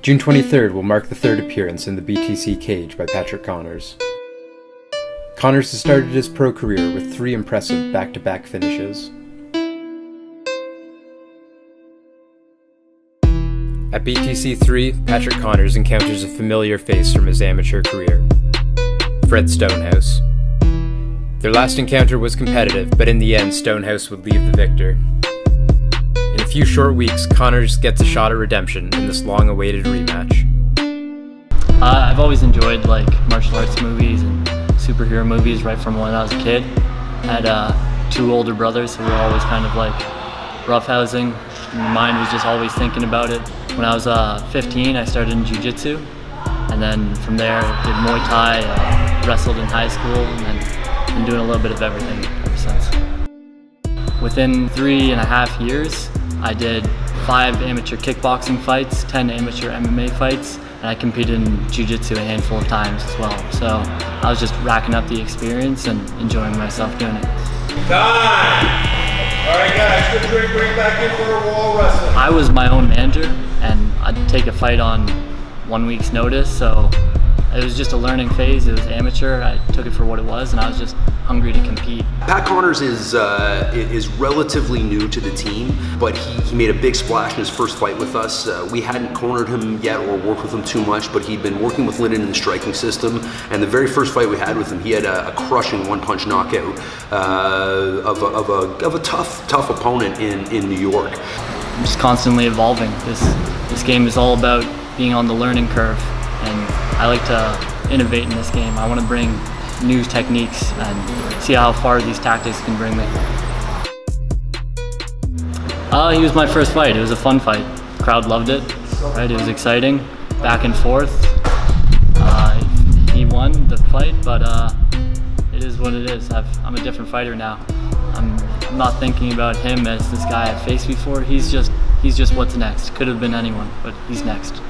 June 23rd will mark the third appearance in the BTC cage by Patrick Connors. Connors has started his pro career with 3 impressive back-to-back finishes. At BTC 3, Patrick Connors encounters a familiar face from his amateur career, Fred Stonehouse. Their last encounter was competitive, but in the end, Stonehouse would leave the victor. In a few short weeks, Connors gets a shot at redemption in this long-awaited rematch. I've always enjoyed martial arts movies and superhero movies right from when I was a kid. I had 2 older brothers who were always kind of roughhousing. My mind was just always thinking about it. When I was 15, I started in jiu-jitsu, and then from there did Muay Thai, wrestled in high school, and then been doing a little bit of everything ever since. Within 3.5 years, I did 5 amateur kickboxing fights, 10 amateur MMA fights, and I competed in jiu-jitsu a handful of times as well. So I was just racking up the experience and enjoying myself doing it. Time! All right, guys, good drink, bring back in for a wall wrestling. I was my own manager, and I'd take a fight on 1 week's notice, so it was just a learning phase. It was amateur. I took it for what it was, and I was just hungry to compete. Pat Connors is relatively new to the team, but he made a big splash in his first fight with us. We hadn't cornered him yet or worked with him too much, but he'd been working with Lyndon in the striking system, and the very first fight we had with him, he had a crushing one-punch knockout of a tough opponent in New York. I'm just constantly evolving. This game is all about being on the learning curve, and I like to innovate in this game. I want to bring new techniques and see how far these tactics can bring me. He was my first fight. It was a fun fight. The crowd loved it. Right? It was exciting, back and forth. He won the fight, but it is what it is. I'm a different fighter now. I'm not thinking about him as this guy I've faced before. He's just what's next. Could have been anyone, but he's next.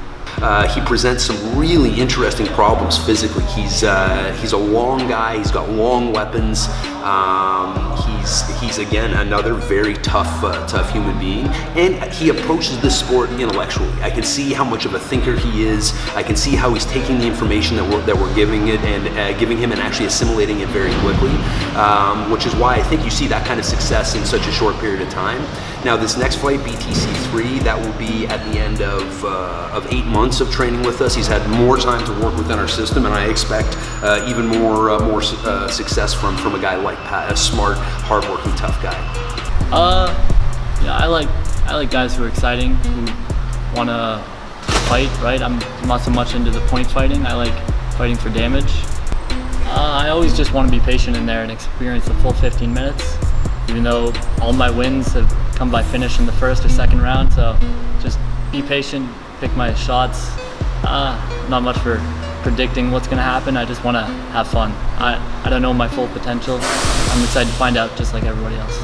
He presents some really interesting problems physically. He's a long guy. He's got long weapons. He's again another very tough human being, and he approaches this sport intellectually. I can see how much of a thinker he is. I can see how he's taking the information that we're giving it and giving him and actually assimilating it very quickly, which is why I think you see that kind of success in such a short period of time. Now, this next fight, BTC 3, that will be at the end of 8 months of training with us. He's had more time to work within our system, and I expect even more success from a guy like Pat, a smart, hardworking, tough guy. Yeah, I like guys who are exciting, who want to fight. Right, I'm not so much into the point fighting. I like fighting for damage. I always just want to be patient in there and experience the full 15 minutes. Even though all my wins have come by finish in the first or second round, so just be patient, pick my shots. Not much for predicting what's going to happen. I just want to have fun. I don't know my full potential. I'm excited to find out, just like everybody else.